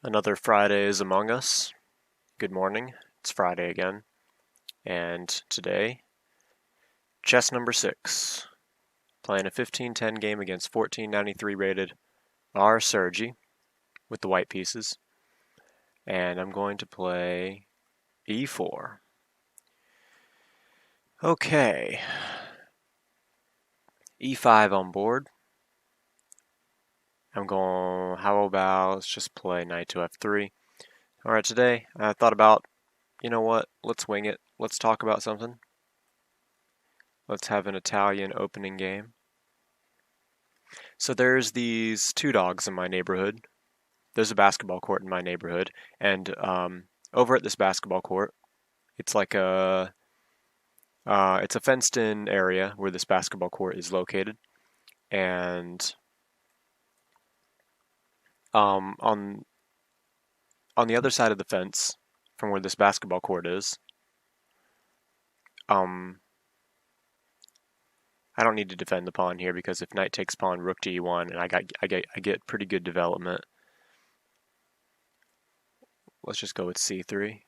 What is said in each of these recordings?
Another Friday is among us. Good morning. It's Friday again. And today, chess number 6. Playing a 15-10 game against 1493 rated R. Sergi with the white pieces. And I'm going to play e4. Okay. e5 on board. How about, let's just play knight to f3. Alright, today I thought about, you know what, let's wing it. Let's talk about something. Let's have an Italian opening game. So there's these two dogs in my neighborhood. There's a basketball court in my neighborhood, and over at this basketball court, it's like it's a fenced-in area where this basketball court is located, and on the other side of the fence from where this basketball court is, I don't need to defend the pawn here because if knight takes pawn, rook to e1, and I get pretty good development. Let's just go with c3.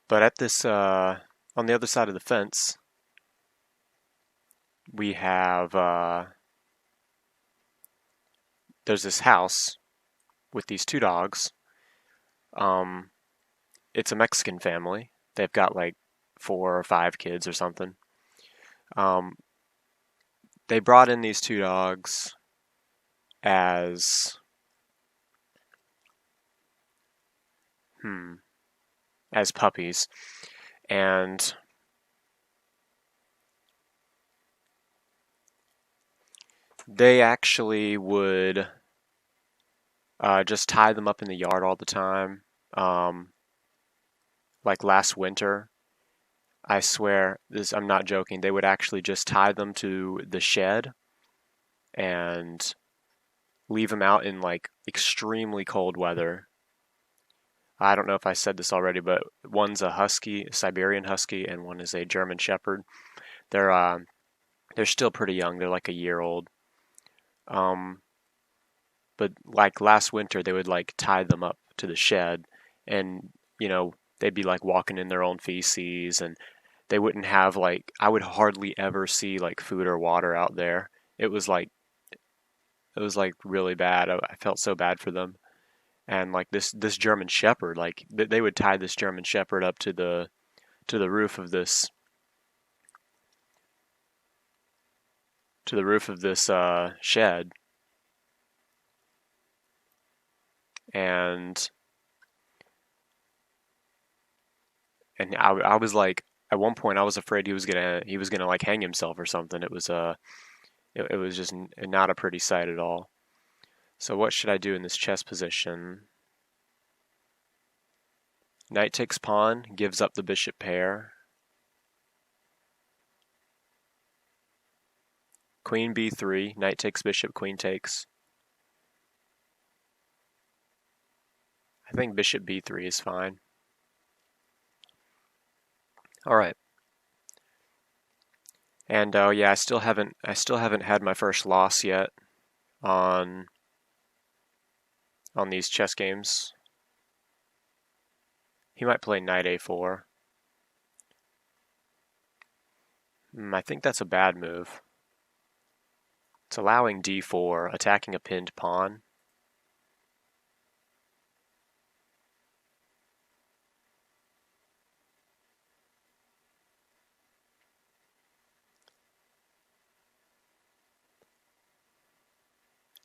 But at this, on the other side of the fence, we have, there's this house with these two dogs. It's a Mexican family. They've got like 4 or 5 kids or something. They brought in these two dogs as puppies, and they actually would just tie them up in the yard all the time. Like last winter, I swear, I'm not joking, they would actually just tie them to the shed and leave them out in like extremely cold weather. I don't know if I said this already, but one's a husky, a Siberian husky, and one is a German shepherd. They're still pretty young. They're like a year old. But like last winter, they would like tie them up to the shed, and they'd be like walking in their own feces, and they wouldn't have like, I would hardly ever see like food or water out there. It was like really bad. I felt so bad for them. And like this German shepherd, like they would tie this German shepherd up to the roof of this shed, and I was like, at one point I was afraid he was gonna like hang himself or something. It was just not a pretty sight at all. So what should I do in this chess position? Knight takes pawn, gives up the bishop pair. Queen b3, knight takes bishop, queen takes. I think bishop b3 is fine. All right. And yeah, I still haven't had my first loss yet on these chess games. He might play knight a4. I think that's a bad move. It's allowing d4, attacking a pinned pawn.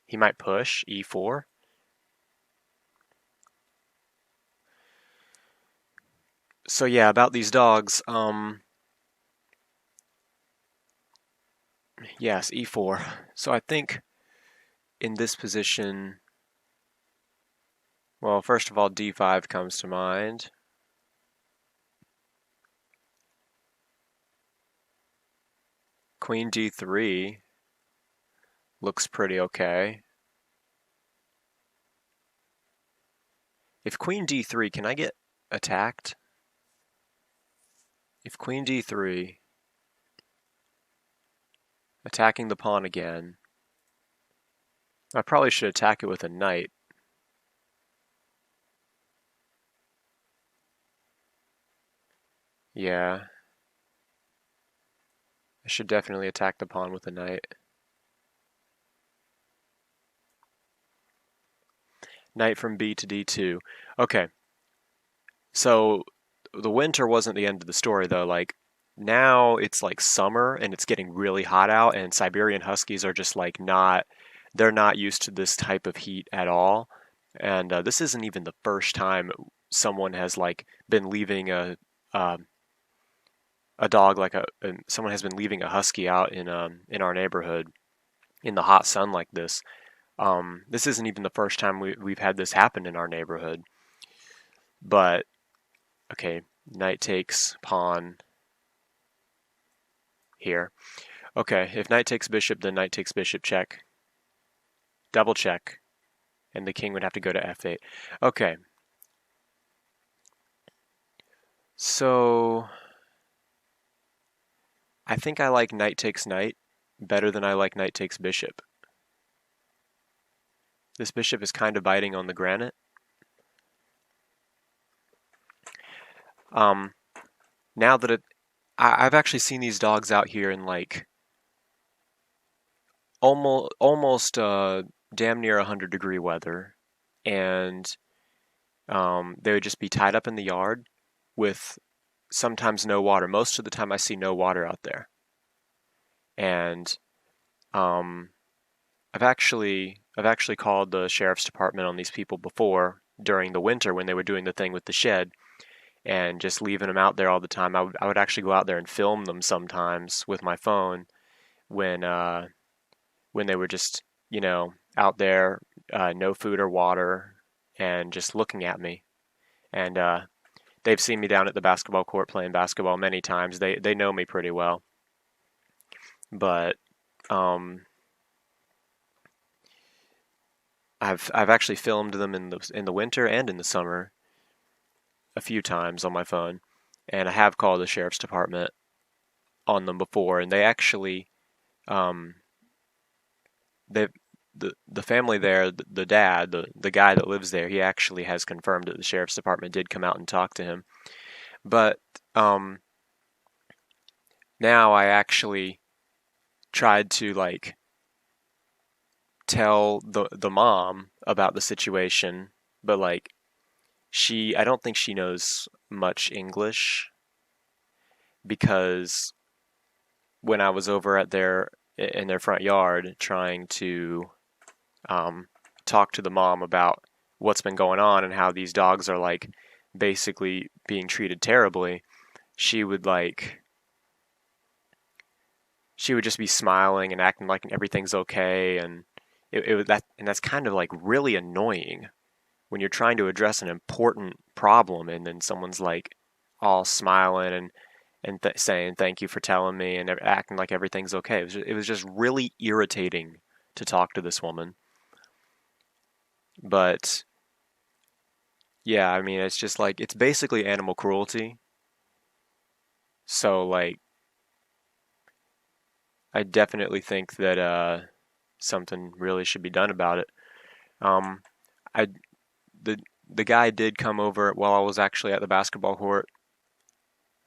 He might push e4. So yeah, about these dogs, yes, e4. So I think in this position, well, first of all, d5 comes to mind. Queen d3 looks pretty okay. If queen d3, can I get attacked? if queen d3, attacking the pawn again, I probably should attack it with a knight. Yeah, I should definitely attack the pawn with a knight. Knight from b to d2. Okay, so the winter wasn't the end of the story though. Like now it's like summer and it's getting really hot out, and Siberian Huskies are just like not, they're not used to this type of heat at all. And this isn't even the first time someone has like been leaving um, a dog like someone has been leaving a husky out in our neighborhood in the hot sun like this. This isn't even the first time we've had this happen in our neighborhood. But okay, knight takes pawn here. Okay, if knight takes bishop, then knight takes bishop check. Double check. And the king would have to go to f8. Okay. So I think I like knight takes knight better than I like knight takes bishop. This bishop is kind of biting on the granite. Now that I've actually seen these dogs out here in like almost damn near 100-degree weather, and they would just be tied up in the yard with sometimes no water. Most of the time I see no water out there. And I've actually called the sheriff's department on these people before during the winter when they were doing the thing with the shed and just leaving them out there all the time. I would actually go out there and film them sometimes with my phone when they were just, out there, no food or water, and just looking at me. And they've seen me down at the basketball court playing basketball many times. They know me pretty well. But I've actually filmed them in the winter and in the summer a few times on my phone, and I have called the sheriff's department on them before, and they actually they the family there, the dad, the guy that lives there, he actually has confirmed that the sheriff's department did come out and talk to him. But now I actually tried to like tell the mom about the situation, but like I don't think she knows much English, because when I was over in their front yard trying to talk to the mom about what's been going on and how these dogs are like basically being treated terribly, she would just be smiling and acting like everything okay, and that's kind of like really annoying when you're trying to address an important problem and then someone's like all smiling and saying thank you for telling me and acting like everything's okay. It was just really irritating to talk to this woman. But yeah, I mean, it's just like it's basically animal cruelty. So like I definitely think that something really should be done about it. Um, I the guy did come over while I was actually at the basketball court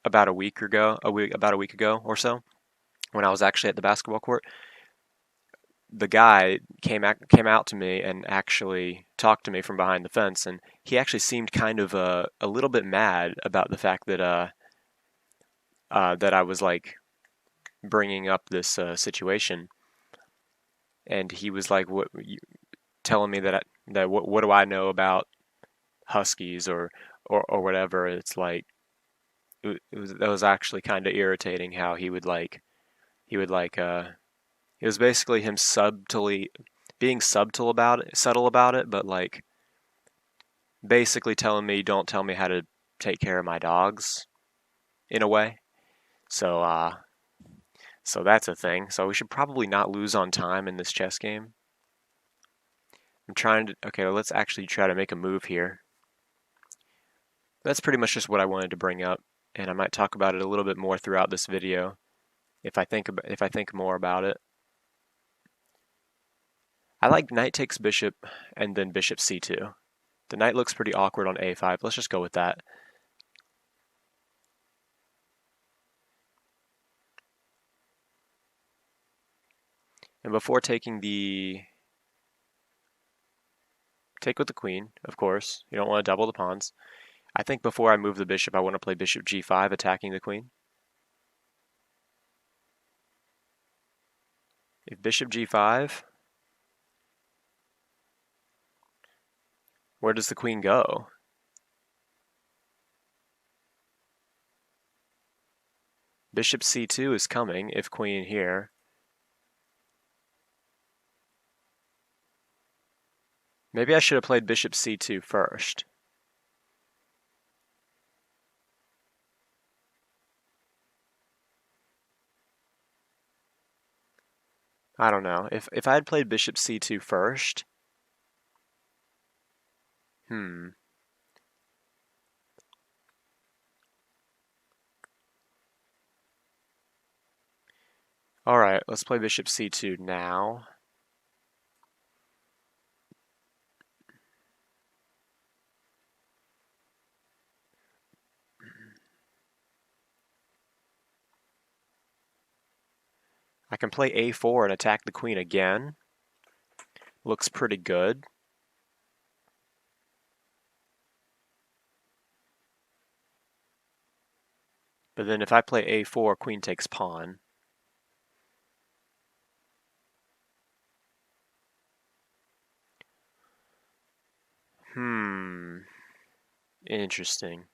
about a week ago, about a week ago or so, when I was actually at the basketball court. The guy came out to me and actually talked to me from behind the fence, and he actually seemed kind of a little bit mad about the fact that that I was like bringing up this situation, and he was like, telling me that what do I know about huskies or whatever. It's like that was actually kind of irritating how he would like it was basically him subtly being subtle about it, but like basically telling me don't tell me how to take care of my dogs in a way. So so that's a thing. So we should probably not lose on time in this chess game. I'm trying to okay, well, let's actually try to make a move here. That's pretty much just what I wanted to bring up. and I might talk about it a little bit more throughout this video if I think more about it. I like knight takes bishop and then bishop c2. The knight looks pretty awkward on a5. Let's just go with that. And before taking take with the queen, of course. You don't want to double the pawns. I think before I move the bishop, I want to play bishop g5, attacking the queen. If bishop g5, where does the queen go? Bishop c2 is coming if queen here. Maybe I should have played bishop c2 first. I don't know. If I had played bishop c2 first, All right, let's play bishop c2 now. I can play a4 and attack the queen again. Looks pretty good. But then if I play a4, queen takes pawn. Interesting.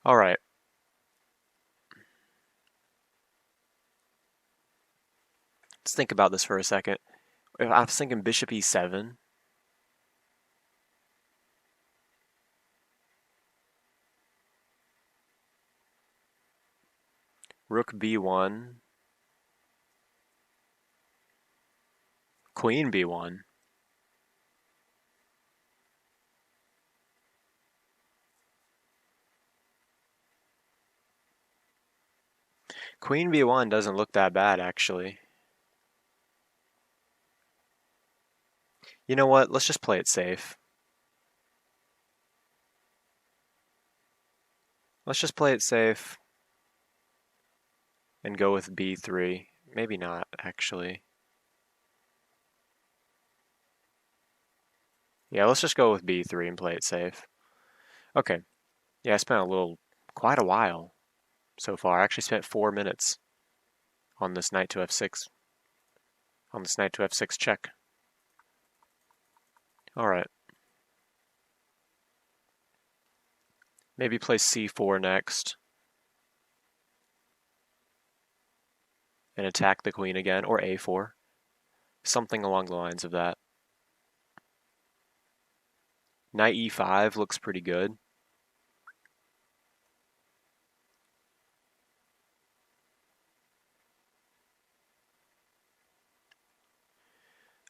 All right. Let's think about this for a second. I was thinking bishop e7. Rook b1. Queen b1. Queen b1 doesn't look that bad, actually. You know what? Let's just play it safe. Let's just play it safe and go with b3. Maybe not, actually. Yeah, let's just go with b3 and play it safe. Okay. Yeah, I spent quite a while so far. I actually spent 4 minutes on this knight to f6. On this knight to f6 check. All right. Maybe play c4 next. And attack the queen again, or a4. Something along the lines of that. Knight e5 looks pretty good.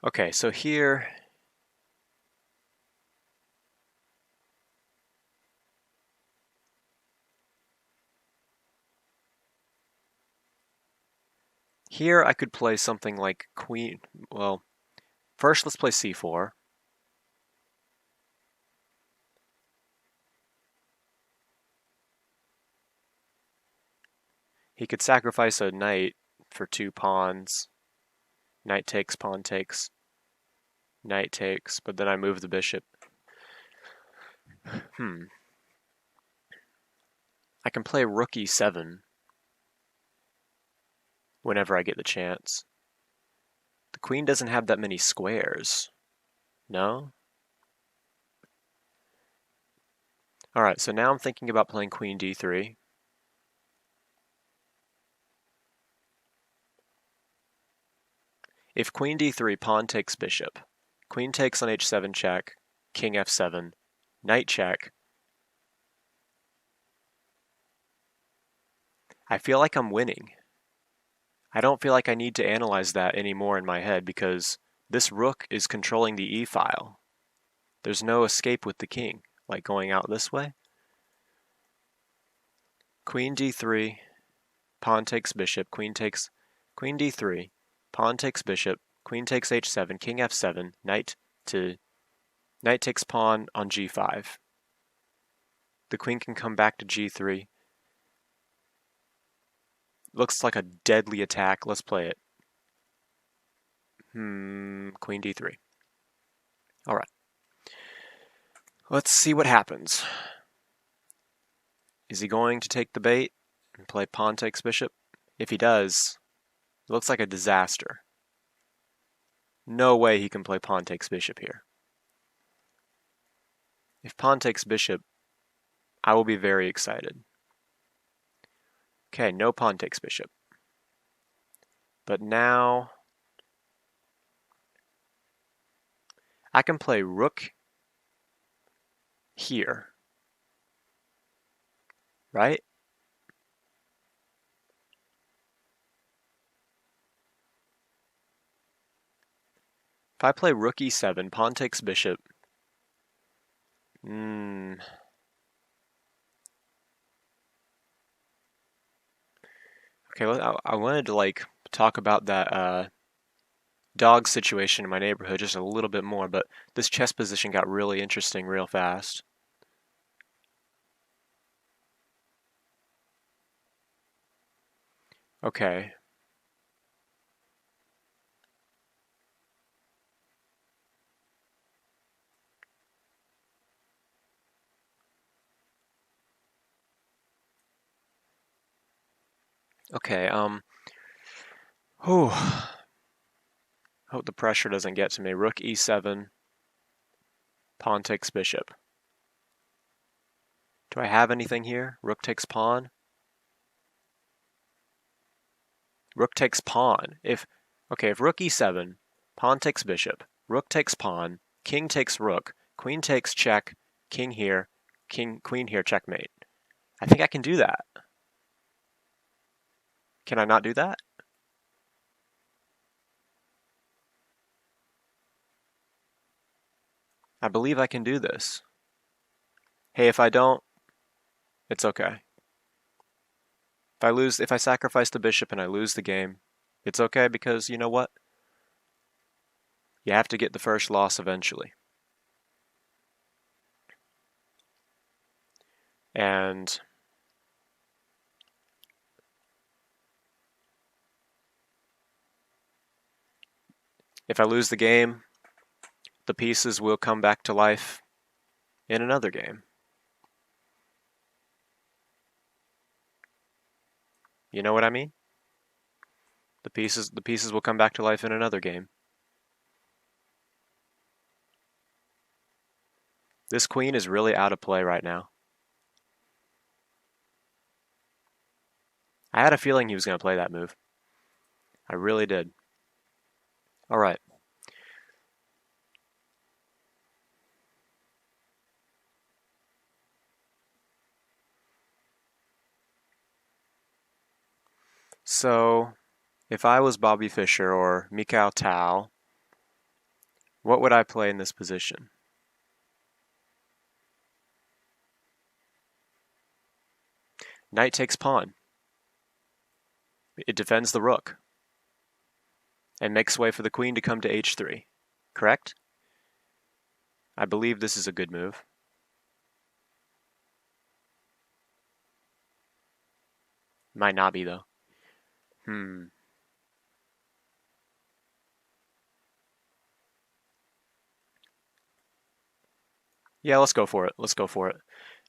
Okay, so here I could play something like queen. Well, first let's play c4. He could sacrifice a knight for 2 pawns. Knight takes, pawn takes. Knight takes, but then I move the bishop. I can play rook e7 whenever I get the chance. The queen doesn't have that many squares. No? Alright, so now I'm thinking about playing queen d3. If queen d3, pawn takes bishop. Queen takes on h7 check, king f7, knight check. I feel like I'm winning. I don't feel like I need to analyze that anymore in my head because this rook is controlling the e-file. There's no escape with the king, like going out this way. Queen d3, pawn takes bishop, queen d3, pawn takes bishop, queen takes h7, king f7, knight takes pawn on g5. The queen can come back to g3. Looks like a deadly attack. Let's play it. Queen d3. All right. Let's see what happens. Is he going to take the bait and play pawn takes bishop? If he does, it looks like a disaster. No way he can play pawn takes bishop here. If pawn takes bishop, I will be very excited. Okay, no pawn takes bishop. But now I can play rook here, right? If I play rook e7, pawn takes bishop. Okay, I wanted to like talk about that dog situation in my neighborhood just a little bit more, but this chess position got really interesting real fast. Okay. Okay, whew. Hope the pressure doesn't get to me. Rook e7, pawn takes bishop. Do I have anything here? Rook takes pawn? Rook takes pawn. If rook e7, pawn takes bishop, rook takes pawn, king takes rook, queen takes check, king here, queen here, checkmate. I think I can do that. Can I not do that? I believe I can do this. Hey, if I don't, it's okay. If I sacrifice the bishop and I lose the game, it's okay because you know what? You have to get the first loss eventually. And if I lose the game, the pieces will come back to life in another game. You know what I mean? The pieces will come back to life in another game. This queen is really out of play right now. I had a feeling he was going to play that move. I really did. All right. So, if I was Bobby Fischer or Mikhail Tal, what would I play in this position? Knight takes pawn. It defends the rook and makes way for the queen to come to h3. Correct? I believe this is a good move. Might not be, though. Yeah, let's go for it. Let's go for it.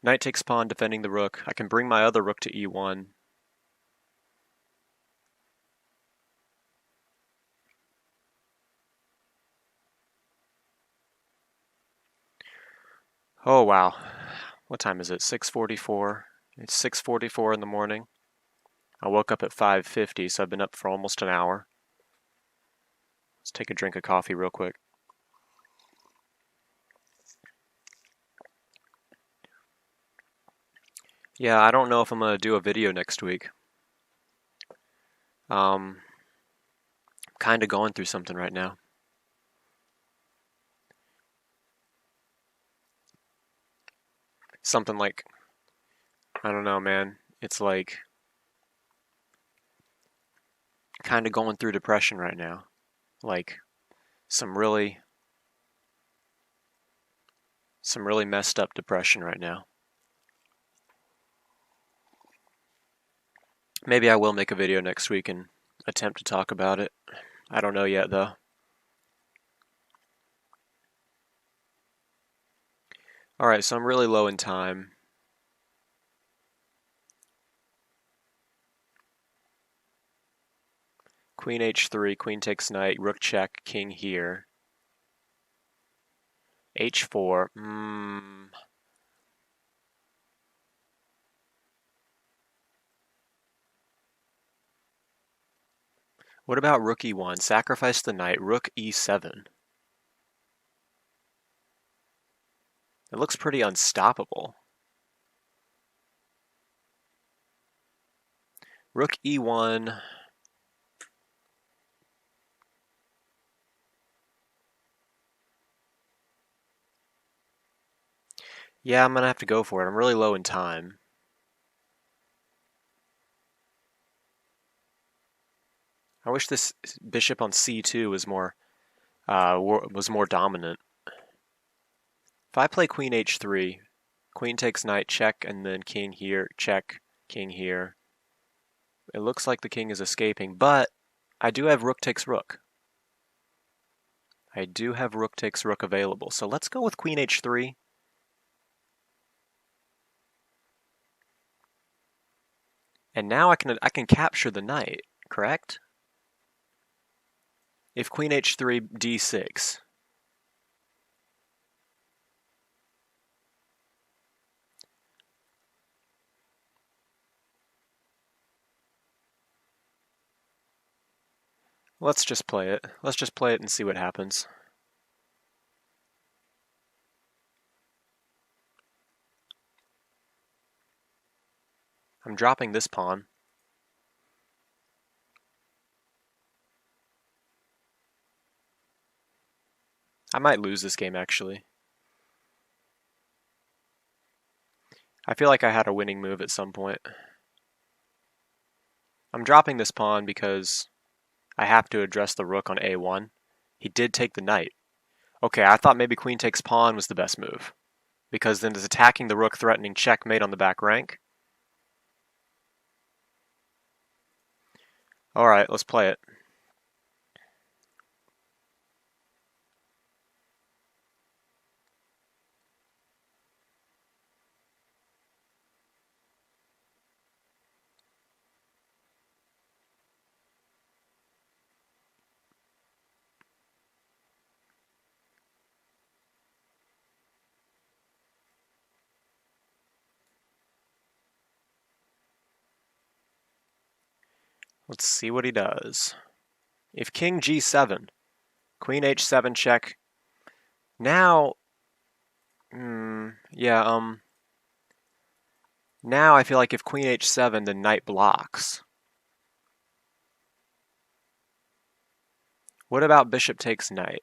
Knight takes pawn, defending the rook. I can bring my other rook to e1. Oh, wow. What time is it? 6:44. It's 6:44 in the morning. I woke up at 5:50, so I've been up for almost an hour. Let's take a drink of coffee real quick. Yeah, I don't know if I'm going to do a video next week. I'm kind of going through something right now. something like, I don't know, man. It's like kind of going through depression right now. Like some really messed up depression right now. Maybe I will make a video next week and attempt to talk about it. I don't know yet though. Alright, so I'm really low in time. Queen h3, queen takes knight, rook check, king here. h4. What about rook e1? Sacrifice the knight, rook e7. It looks pretty unstoppable. Rook e1. Yeah, I'm gonna have to go for it. I'm really low in time. I wish this bishop on c2 was more dominant. If I play queen h3, queen takes knight, check, and then king here, check, king here. It looks like the king is escaping, but I do have rook takes rook. I do have rook takes rook available, so let's go with queen h3. And now I can capture the knight, correct? If queen h3, d6. Let's just play it. Let's just play it and see what happens. I'm dropping this pawn. I might lose this game, actually. I feel like I had a winning move at some point. I'm dropping this pawn because I have to address the rook on a1. He did take the knight. Okay, I thought maybe queen takes pawn was the best move, because then it's attacking the rook, threatening checkmate on the back rank. Alright, let's play it. Let's see what he does. If king g7, queen h7 check. Now, now I feel like if queen h7, the knight blocks. What about bishop takes knight?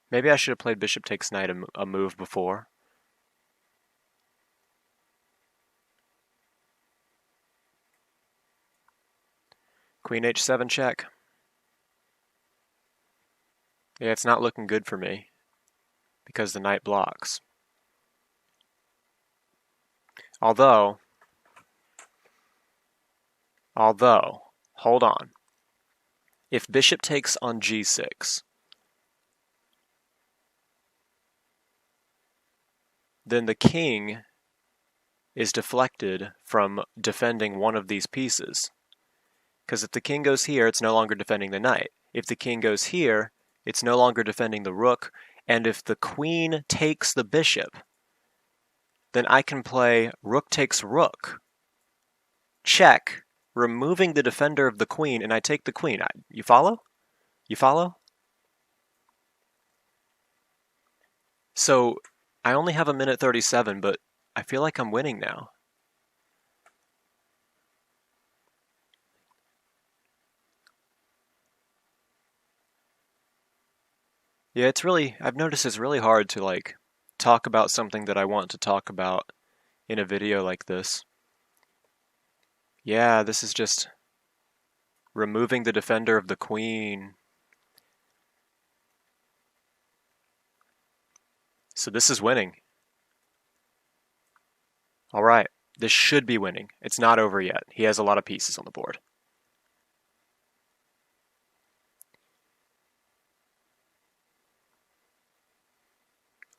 Maybe I should have played bishop takes knight a move before. Queen h7 check. Yeah, it's not looking good for me because the knight blocks. Although, hold on. If bishop takes on g6, then the king is deflected from defending one of these pieces. Because if the king goes here, it's no longer defending the knight. If the king goes here, it's no longer defending the rook. And if the queen takes the bishop, then I can play rook takes rook. Check, removing the defender of the queen, and I take the queen. You follow? You follow? So I only have a minute 37, but I feel like I'm winning now. Yeah, I've noticed it's really hard to like talk about something that I want to talk about in a video like this. Yeah, this is just removing the defender of the queen. So this is winning. All right, this should be winning. It's not over yet. He has a lot of pieces on the board.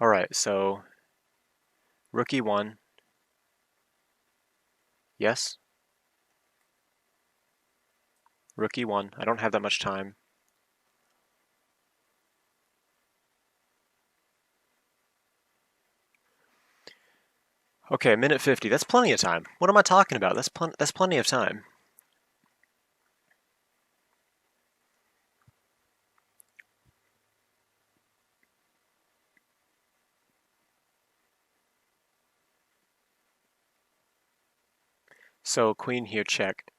All right, so rook e1. Yes. Rook e1. I don't have that much time. Okay, minute 50. That's plenty of time. What am I talking about? That's plenty of time. So queen here, check.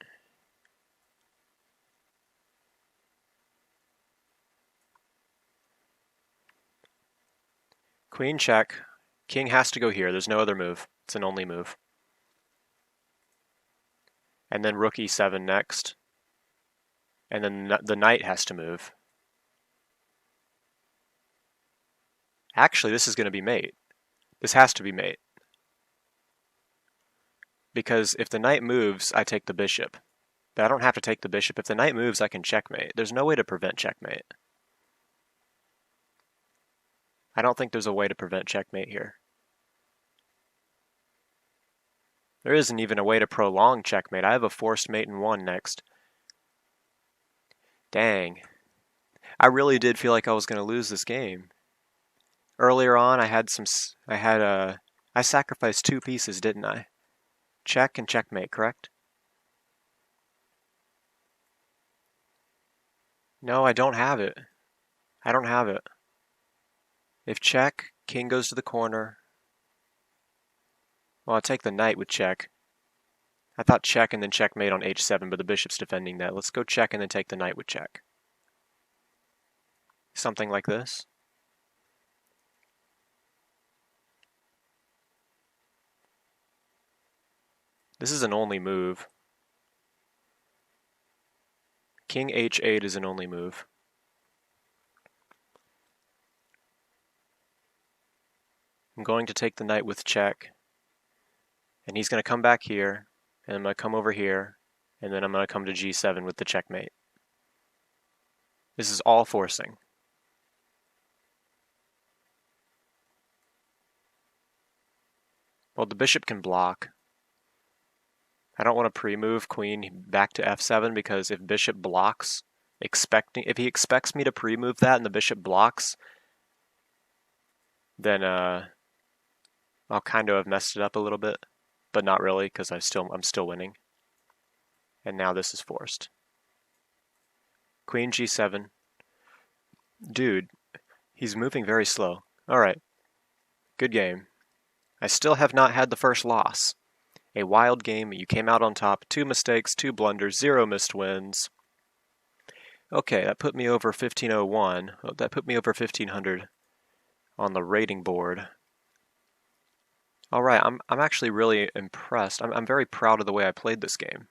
Queen check. King has to go here. There's no other move. It's an only move. And then rook e7 next. And then the knight has to move. Actually, this is going to be mate. This has to be mate. Because if the knight moves, I take the bishop. But I don't have to take the bishop. If the knight moves, I can checkmate. There's no way to prevent checkmate. I don't think there's a way to prevent checkmate here. There isn't even a way to prolong checkmate. I have a forced mate in 1 next. Dang. I really did feel like I was going to lose this game. Earlier on, I sacrificed 2 pieces, didn't I? Check and checkmate, correct? No, I don't have it. I don't have it. If check, king goes to the corner. Well, I'll take the knight with check. I thought check and then checkmate on h7, but the bishop's defending that. Let's go check and then take the knight with check. Something like this. This is an only move. King h8 is an only move. I'm going to take the knight with check. And he's going to come back here. And I'm going to come over here. And then I'm going to come to g7 with the checkmate. This is all forcing. Well, the bishop can block. I don't want to pre-move queen back to f7 because if bishop blocks, if he expects me to pre-move that and the bishop blocks, then I'll kind of have messed it up a little bit, but not really because I'm still winning. And now this is forced. Queen g7. Dude, he's moving very slow. All right, good game. I still have not had the first loss. A wild game, you came out on top, 2 mistakes, 2 blunders, 0 missed wins. Okay, that put me over 1501. That put me over 1500 on the rating board. All right, I'm actually really impressed. I'm very proud of the way I played this game.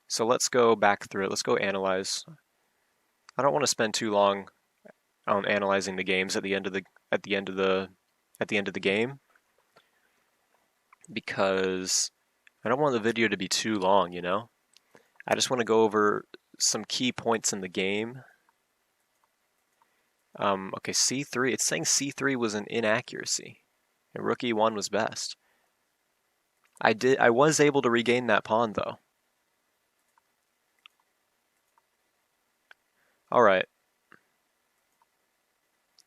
So let's go back through it. Let's go analyze. I don't want to spend too long on analyzing the games at the end of the game, because I don't want the video to be too long, you know? I just want to go over some key points in the game. Okay, c3. It's saying c3 was an inaccuracy, and rook e1 was best. I was able to regain that pawn, though. All right.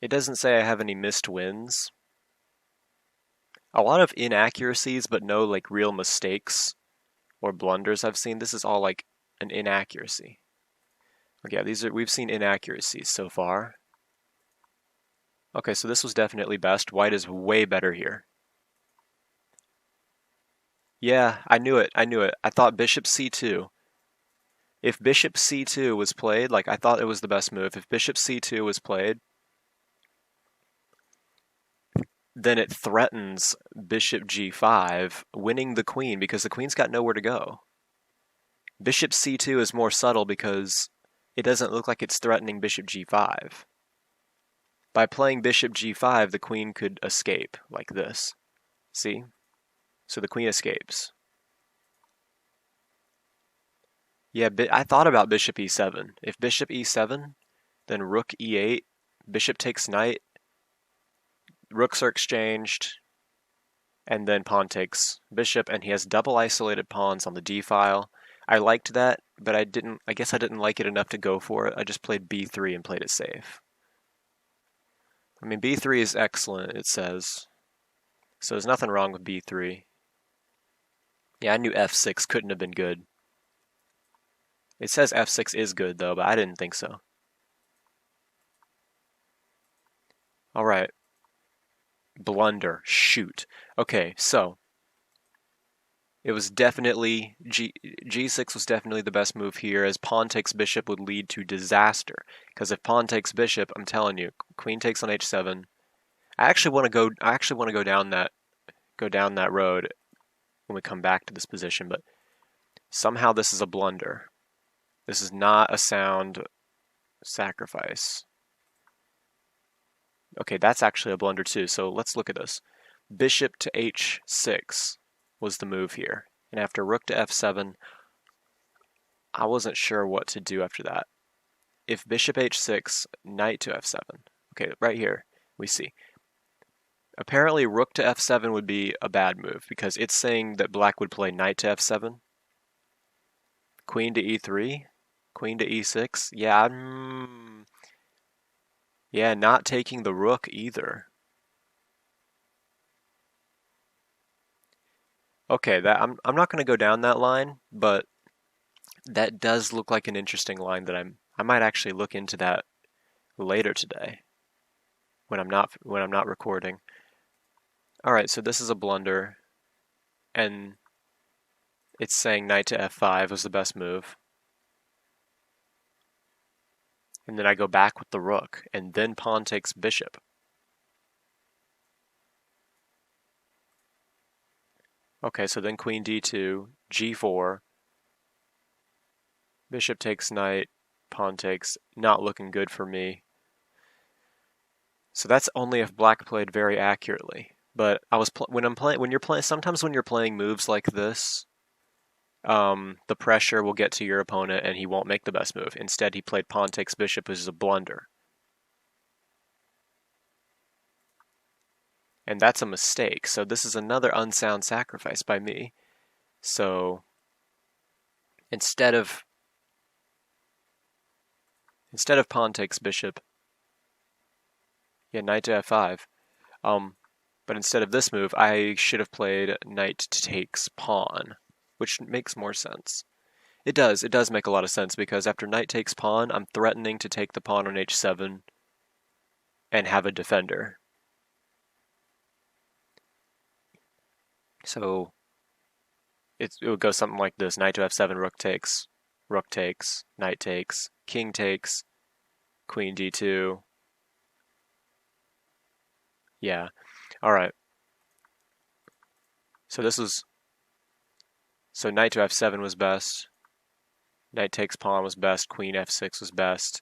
It doesn't say I have any missed wins. A lot of inaccuracies, but no like real mistakes or blunders I've seen. This is all like an inaccuracy. Okay, we've seen inaccuracies so far. Okay, so this was definitely best. White is way better here. Yeah, I knew it. I thought bishop c2. If bishop c2 was played, like I thought it was the best move, if bishop c2 was played, then it threatens bishop g5, winning the queen because the queen's got nowhere to go. Bishop c2 is more subtle because it doesn't look like it's threatening bishop g5. By playing bishop g5, the queen could escape, like this. See? So the queen escapes. Yeah, I thought about bishop e7. If bishop e7, then rook e8, bishop takes knight, rooks are exchanged, and then pawn takes bishop, and he has double isolated pawns on the d file. I liked that, but I guess I didn't like it enough to go for it. I just played b3 and played it safe. I mean, b3 is excellent, it says. So there's nothing wrong with b3. Yeah, I knew f6 couldn't have been good. It says f6 is good, though, but I didn't think so. Alright. Blunder. Shoot. Okay, so it was definitely g6 was definitely the best move here, as pawn takes bishop would lead to disaster. Because if pawn takes bishop, I'm telling you, queen takes on h7. I actually want to go down that road when we come back to this position, but somehow this is a blunder. This is not a sound sacrifice. Okay, that's actually a blunder too, so let's look at this. Bishop to h6 was the move here. And after rook to f7, I wasn't sure what to do after that. If bishop h6, knight to f7. Okay, right here we see. Apparently rook to f7 would be a bad move because it's saying that black would play knight to f7. Queen to e3, queen to e6. Yeah, not taking the rook either. Okay, I'm not going to go down that line, but that does look like an interesting line that I might actually look into that later today when I'm not recording. All right, so this is a blunder, and it's saying knight to f5 was the best move. And then I go back with the rook, and then pawn takes bishop. Okay, so then queen d2, g4, bishop takes knight, pawn takes, not looking good for me. So that's only if black played very accurately. But sometimes when you're playing moves like this, the pressure will get to your opponent and he won't make the best move. Instead, he played pawn takes bishop, which is a blunder. And that's a mistake. So this is another unsound sacrifice by me. So instead of pawn takes bishop, yeah, knight to f5. But instead of this move, I should have played knight takes pawn, which makes more sense. It does make a lot of sense because after knight takes pawn, I'm threatening to take the pawn on h7 and have a defender. So it would go something like this: knight to f7, rook takes, knight takes, king takes, queen d2. Yeah. All right. So knight to f7 was best. Knight takes pawn was best. Queen f6 was best.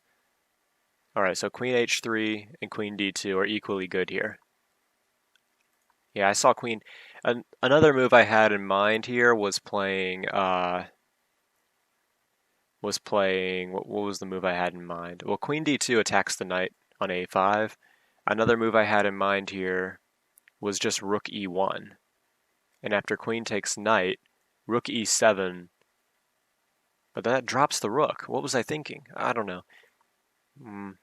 All right, so queen h3 and queen d2 are equally good here. Yeah, I saw queen. Another move I had in mind here was playing. What was the move I had in mind? Well, queen d2 attacks the knight on a5. Another move I had in mind here was just rook e1. And after queen takes knight, rook e7. But that drops the rook. What was I thinking? I don't know.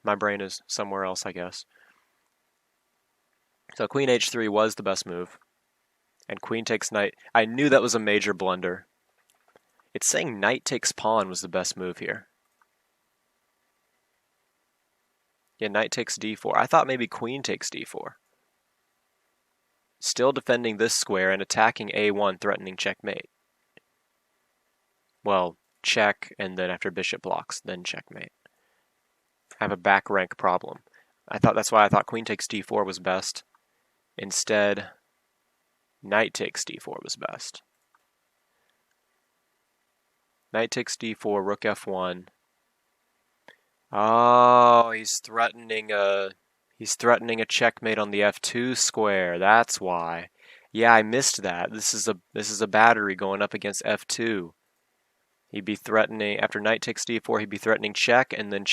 My brain is somewhere else, I guess. So queen h3 was the best move. And queen takes knight. I knew that was a major blunder. It's saying knight takes pawn was the best move here. Yeah, knight takes d4. I thought maybe queen takes d4. Still defending this square and attacking a1, threatening checkmate. Well, check, and then after bishop blocks, then checkmate. I have a back rank problem. That's why I thought queen takes d4 was best. Instead, knight takes d4 was best. Knight takes d4, rook f1. Oh, he's threatening a checkmate on the f2 square. That's why. Yeah, I missed that. This is a battery going up against f2. He'd be threatening, after knight takes d4, he'd be threatening check, and then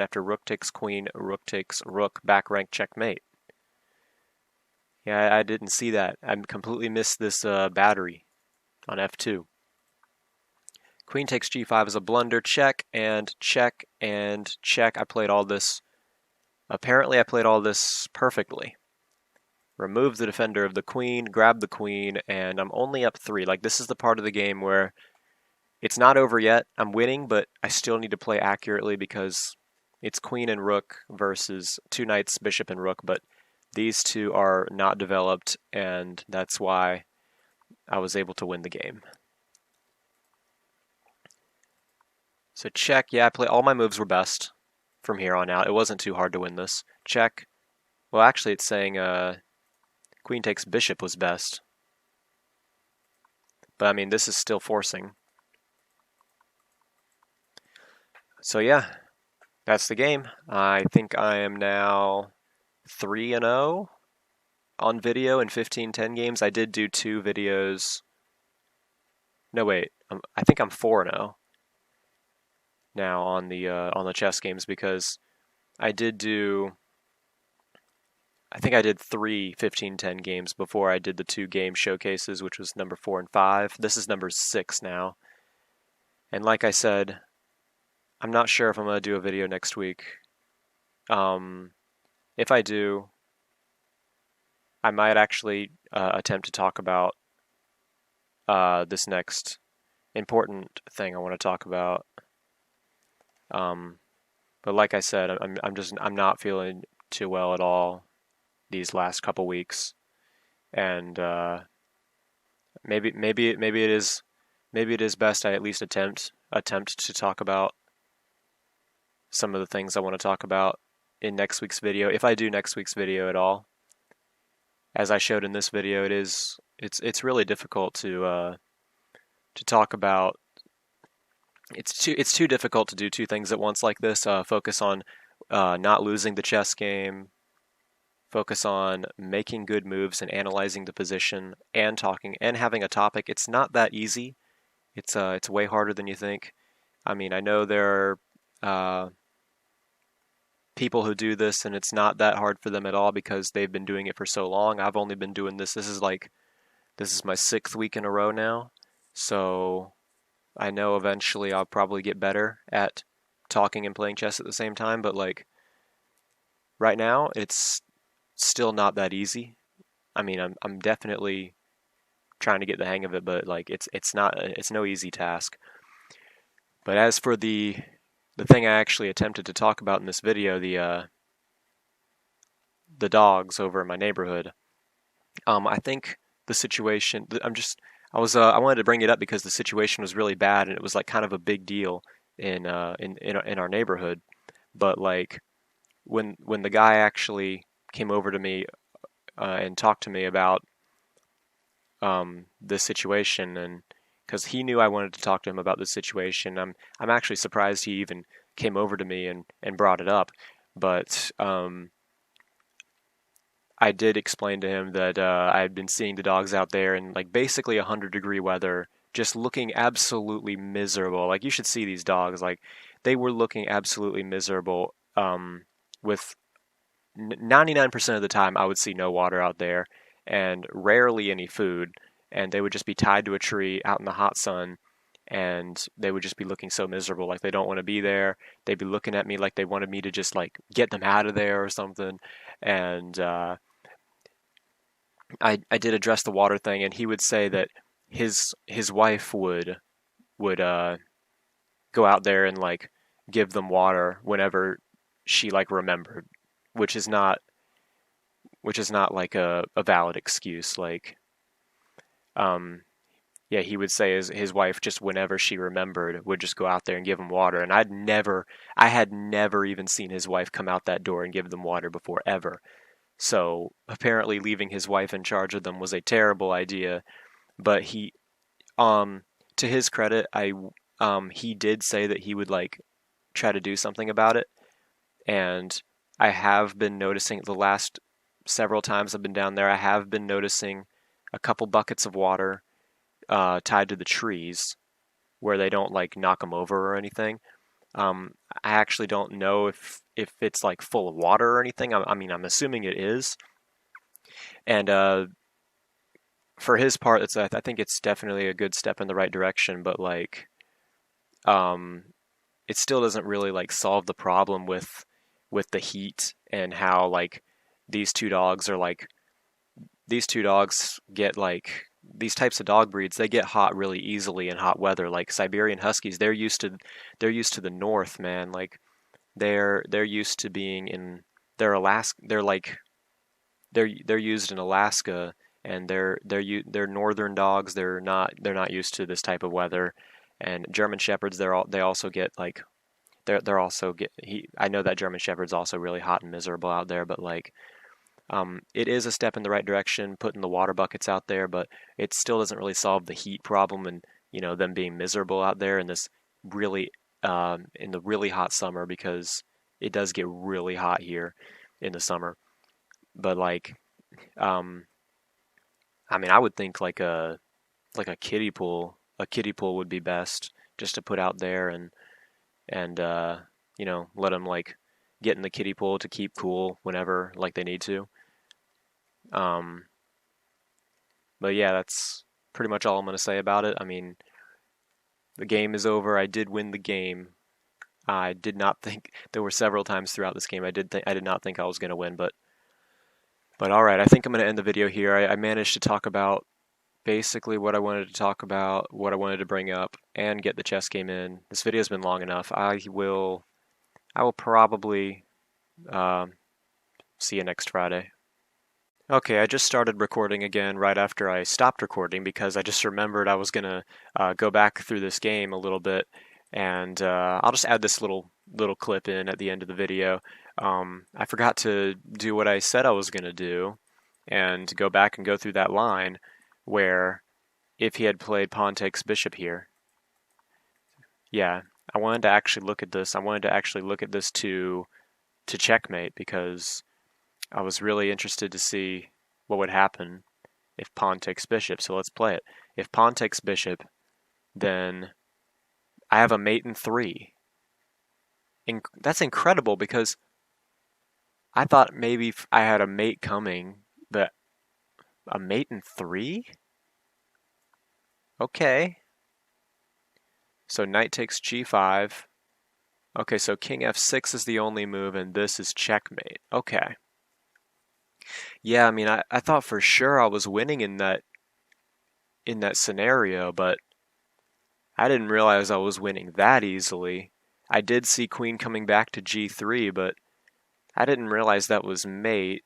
after rook takes queen, rook takes rook, back rank checkmate. Yeah, I didn't see that. I completely missed this battery on f2. Queen takes g5 is a blunder, check, and check, and check. Apparently I played all this perfectly. Remove the defender of the queen, grab the queen, and I'm only up 3. Like, this is the part of the game where it's not over yet. I'm winning, but I still need to play accurately because it's queen and rook versus 2 knights, bishop and rook, but these two are not developed, and that's why I was able to win the game. So check, yeah, all my moves were best from here on out. It wasn't too hard to win this. Check. Well, actually, it's saying queen takes bishop was best. But, I mean, this is still forcing. So, yeah, that's the game. I think I am now 3-0 on video in 15-10 games. I did do 2 videos. No, wait. I think I'm 4-0 now on the chess games because I think I did 3 15-10 games before I did the 2 game showcases, which was number 4 and 5. This is number 6 now. And like I said, I'm not sure if I'm going to do a video next week. If I do, I might actually attempt to talk about this next important thing I want to talk about. But like I said, I'm not feeling too well at all these last couple weeks, and maybe it is best I at least attempt to talk about some of the things I want to talk about in next week's video, if I do next week's video at all. As I showed in this video, it's really difficult to talk about. It's too difficult to do 2 things at once like this. Focus on not losing the chess game, focus on making good moves and analyzing the position, and talking and having a topic. It's not that easy. It's way harder than you think. I mean, I know there are people who do this and it's not that hard for them at all because they've been doing it for so long. I've only been doing this. This is my 6th week in a row now. So I know eventually I'll probably get better at talking and playing chess at the same time, but like right now it's still not that easy. I mean, I'm definitely trying to get the hang of it, but like it's no easy task. But as for the thing I actually attempted to talk about in this video, the dogs over in my neighborhood, I think the situation, I wanted to bring it up because the situation was really bad and it was like kind of a big deal in our neighborhood. But like when the guy actually came over to me and talked to me about this situation, and because he knew I wanted to talk to him about this situation, I'm actually surprised he even came over to me and brought it up. But I did explain to him that I had been seeing the dogs out there in like basically 100-degree weather, just looking absolutely miserable. Like, you should see these dogs. Like, they were looking absolutely miserable. With 99% of the time, I would see no water out there, and rarely any food. And they would just be tied to a tree out in the hot sun, and they would just be looking so miserable, like they don't want to be there. They'd be looking at me like they wanted me to just like get them out of there or something. And I did address the water thing, and he would say that his wife would go out there and like give them water whenever she like remembered, which is not like a valid excuse. Like Yeah, he would say his wife just whenever she remembered would just go out there and give him water. And I had never even seen his wife come out that door and give them water before ever. So apparently leaving his wife in charge of them was a terrible idea. But um, to his credit, he did say that he would like try to do something about it. And I have been noticing the last several times I've been down there, I have been noticing a couple buckets of water tied to the trees where they don't like knock them over or anything. I actually don't know if it's like full of water or anything. I mean, I'm assuming it is. And for his part, I think it's definitely a good step in the right direction. But like, um, it still doesn't really like solve the problem with the heat and how like these two dogs are like these two dogs get like these types of dog breeds, they get hot really easily in hot weather. Like Siberian Huskies, they're used to the north, man. Like they're used to being in they're Alaska they're like they're used in Alaska, and they're northern dogs. They're not used to this type of weather. And German shepherds, they also get like they're also get he I know that German shepherd's also really hot and miserable out there, but like it is a step in the right direction, putting the water buckets out there, but it still doesn't really solve the heat problem and them being miserable out there in this really in the really hot summer, because it does get really hot here in the summer. But like um, I mean, I would think like a kiddie pool would be best just to put out there and let them like get in the kiddie pool to keep cool whenever like they need to. Um, but yeah, that's pretty much all I'm going to say about it. I mean, the game is over. I did win the game. I did not think there were several times throughout this game I did not think I was going to win, but all right. I think I'm going to end the video here. I managed to talk about basically what I wanted to talk about, what I wanted to bring up, and get the chess game in. This video's been long enough. I will probably see you next Friday. Okay, I just started recording again right after I stopped recording because I just remembered I was gonna go back through this game a little bit, and I'll just add this little clip in at the end of the video. I forgot to do what I said I was gonna do, and go back and go through that line where if he had played pawn takes bishop here. Yeah, I wanted to actually look at this. I wanted to actually look at this to checkmate because I was really interested to see what would happen if pawn takes bishop. So let's play it. If pawn takes bishop, then I have a mate in 3. That's incredible because I thought maybe I had a mate coming, but a mate in 3? Okay. So knight takes g5. Okay, so king f6 is the only move, and this is checkmate. Okay. Yeah, I mean, I thought for sure I was winning in that scenario, but I didn't realize I was winning that easily. I did see queen coming back to g3, but I didn't realize that was mate.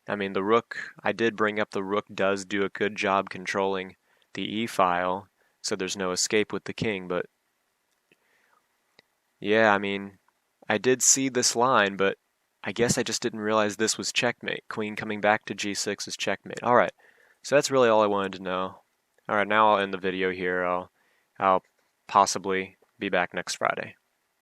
I mean, the rook, I did bring up the rook does do a good job controlling the e-file, so there's no escape with the king, but yeah, I mean, I did see this line, but I guess I just didn't realize this was checkmate. Queen coming back to g6 is checkmate. All right, so that's really all I wanted to know. All right, now I'll end the video here. I'll possibly be back next Friday.